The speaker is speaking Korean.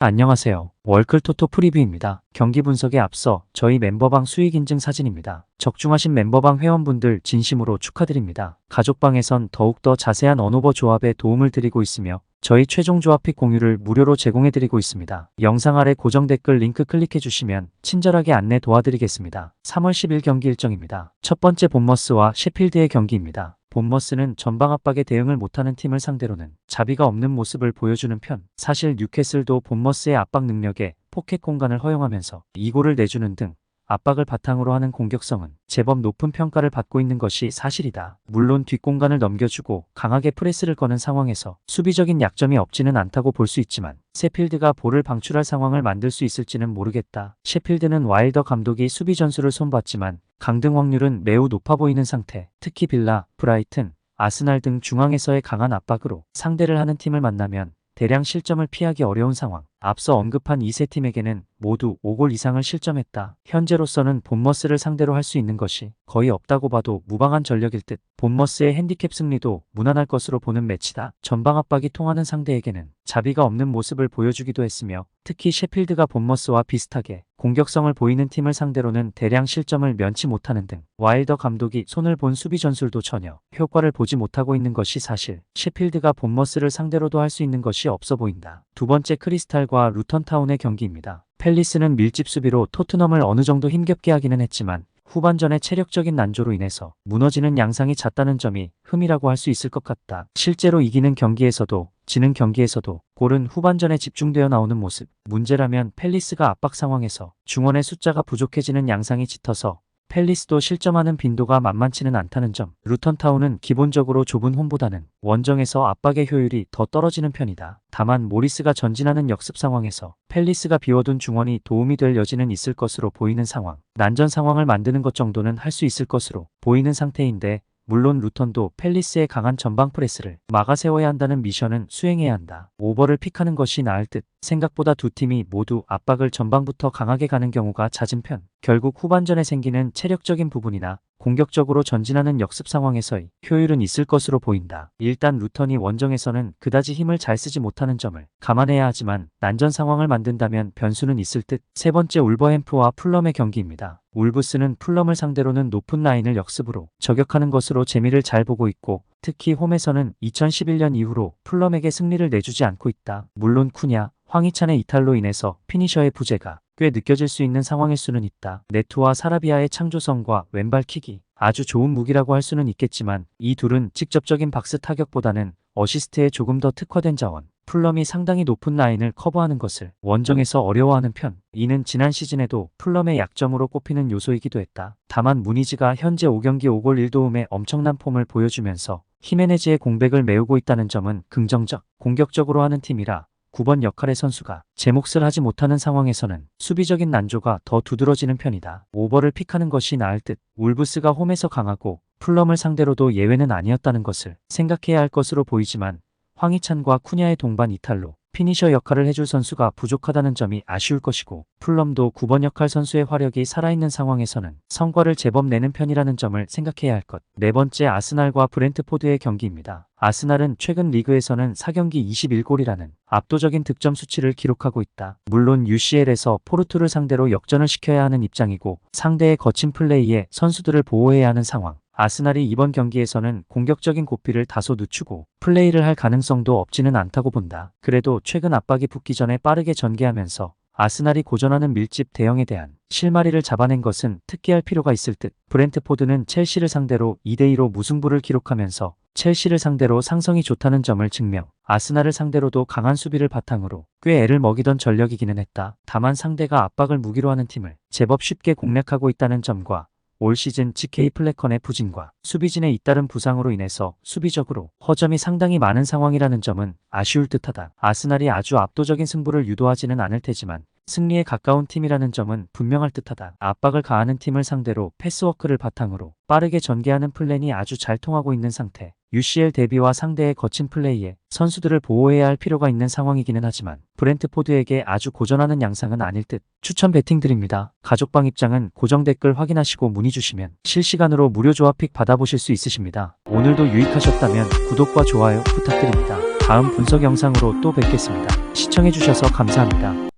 안녕하세요. 월클토토 프리뷰입니다. 경기 분석에 앞서 저희 멤버방 수익 인증 사진입니다. 적중하신 멤버방 회원분들 진심으로 축하드립니다. 가족방에선 더욱더 자세한 언오버 조합에 도움을 드리고 있으며 저희 최종 조합픽 공유를 무료로 제공해드리고 있습니다. 영상 아래 고정 댓글 링크 클릭해주시면 친절하게 안내 도와드리겠습니다. 3월 10일 경기 일정입니다. 첫 번째 본머스와 셰필드의 경기입니다. 본머스는 전방 압박에 대응을 못하는 팀을 상대로는 자비가 없는 모습을 보여주는 편. 사실 뉴캐슬도 본머스의 압박 능력에 포켓 공간을 허용하면서 2골을 내주는 등 압박을 바탕으로 하는 공격성은 제법 높은 평가를 받고 있는 것이 사실이다. 물론 뒷공간을 넘겨주고 강하게 프레스를 거는 상황에서 수비적인 약점이 없지는 않다고 볼 수 있지만 셰필드가 볼을 방출할 상황을 만들 수 있을지는 모르겠다. 셰필드는 와일더 감독이 수비 전술을 손봤지만 강등 확률은 매우 높아 보이는 상태. 특히 빌라, 브라이튼, 아스날 등 중앙에서의 강한 압박으로 상대를 하는 팀을 만나면 대량 실점을 피하기 어려운 상황. 앞서 언급한 이 세 팀에게는 모두 5골 이상을 실점했다. 현재로서는 본머스를 상대로 할 수 있는 것이 거의 없다고 봐도 무방한 전력일 듯. 본머스의 핸디캡 승리도 무난할 것으로 보는 매치다. 전방 압박이 통하는 상대에게는 자비가 없는 모습을 보여주기도 했으며 특히 셰필드가 본머스와 비슷하게 공격성을 보이는 팀을 상대로는 대량 실점을 면치 못하는 등 와일더 감독이 손을 본 수비 전술도 전혀 효과를 보지 못하고 있는 것이 사실. 셰필드가 본머스를 상대로도 할 수 있는 것이 없어 보인다. 두 번째 크리스탈과 루턴타운의 경기입니다. 팰리스는 밀집 수비로 토트넘을 어느 정도 힘겹게 하기는 했지만 후반전의 체력적인 난조로 인해서 무너지는 양상이 잦다는 점이 흠이라고 할 수 있을 것 같다. 실제로 이기는 경기에서도 지는 경기에서도 골은 후반전에 집중되어 나오는 모습. 문제라면 팰리스가 압박 상황에서 중원의 숫자가 부족해지는 양상이 짙어서 팰리스도 실점하는 빈도가 만만치는 않다는 점. 루턴타운은 기본적으로 좁은 홈보다는 원정에서 압박의 효율이 더 떨어지는 편이다. 다만 모리스가 전진하는 역습 상황에서 팰리스가 비워둔 중원이 도움이 될 여지는 있을 것으로 보이는 상황. 난전 상황을 만드는 것 정도는 할 수 있을 것으로 보이는 상태인데 물론 루턴도 팰리스의 강한 전방 프레스를 막아 세워야 한다는 미션은 수행해야 한다. 오버를 픽하는 것이 나을 듯. 생각보다 두 팀이 모두 압박을 전방부터 강하게 가는 경우가 잦은 편. 결국 후반전에 생기는 체력적인 부분이나 공격적으로 전진하는 역습 상황에서의 효율은 있을 것으로 보인다. 일단 루턴이 원정에서는 그다지 힘을 잘 쓰지 못하는 점을 감안해야 하지만 난전 상황을 만든다면 변수는 있을 듯. 세 번째 울버햄프와 풀럼의 경기입니다. 울브스는 풀럼을 상대로는 높은 라인을 역습으로 저격하는 것으로 재미를 잘 보고 있고 특히 홈에서는 2011년 이후로 풀럼에게 승리를 내주지 않고 있다. 물론 쿠냐, 황희찬의 이탈로 인해서 피니셔의 부재가 꽤 느껴질 수 있는 상황일 수는 있다. 네투와 사라비아의 창조성과 왼발킥이 아주 좋은 무기라고 할 수는 있겠지만 이 둘은 직접적인 박스 타격보다는 어시스트에 조금 더 특화된 자원. 풀럼이 상당히 높은 라인을 커버하는 것을 원정에서 어려워하는 편. 이는 지난 시즌에도 풀럼의 약점으로 꼽히는 요소이기도 했다. 다만 무니즈가 현재 5경기 5골 1도움의 엄청난 폼을 보여주면서 히메네즈의 공백을 메우고 있다는 점은 긍정적. 공격적으로 하는 팀이라 9번 역할의 선수가 제 몫을 하지 못하는 상황에서는 수비적인 난조가 더 두드러지는 편이다. 오버를 픽하는 것이 나을 듯. 울브스가 홈에서 강하고 풀럼을 상대로도 예외는 아니었다는 것을 생각해야 할 것으로 보이지만 황희찬과 쿠냐의 동반 이탈로 피니셔 역할을 해줄 선수가 부족하다는 점이 아쉬울 것이고 풀럼도 9번 역할 선수의 화력이 살아있는 상황에서는 성과를 제법 내는 편이라는 점을 생각해야 할 것. 네 번째 아스날과 브렌트포드의 경기입니다. 아스날은 최근 리그에서는 4경기 21골이라는 압도적인 득점 수치를 기록하고 있다. 물론 UCL에서 포르투를 상대로 역전을 시켜야 하는 입장이고 상대의 거친 플레이에 선수들을 보호해야 하는 상황. 아스날이 이번 경기에서는 공격적인 고삐를 다소 늦추고 플레이를 할 가능성도 없지는 않다고 본다. 그래도 최근 압박이 붙기 전에 빠르게 전개하면서 아스날이 고전하는 밀집 대형에 대한 실마리를 잡아낸 것은 특기할 필요가 있을 듯. 브렌트포드는 첼시를 상대로 2대2로 무승부를 기록하면서 첼시를 상대로 상성이 좋다는 점을 증명. 아스날을 상대로도 강한 수비를 바탕으로 꽤 애를 먹이던 전력이기는 했다. 다만 상대가 압박을 무기로 하는 팀을 제법 쉽게 공략하고 있다는 점과 올 시즌 GK 플래컨의 부진과 수비진의 잇따른 부상으로 인해서 수비적으로 허점이 상당히 많은 상황이라는 점은 아쉬울 듯하다. 아스날이 아주 압도적인 승부를 유도하지는 않을 테지만 승리에 가까운 팀이라는 점은 분명할 듯하다. 압박을 가하는 팀을 상대로 패스워크를 바탕으로 빠르게 전개하는 플랜이 아주 잘 통하고 있는 상태. UCL 대비와 상대의 거친 플레이에 선수들을 보호해야 할 필요가 있는 상황이기는 하지만 브렌트포드에게 아주 고전하는 양상은 아닐 듯. 추천 배팅 드립니다. 가족방 입장은 고정 댓글 확인하시고 문의 주시면 실시간으로 무료 조합픽 받아보실 수 있으십니다. 오늘도 유익하셨다면 구독과 좋아요 부탁드립니다. 다음 분석 영상으로 또 뵙겠습니다. 시청해주셔서 감사합니다.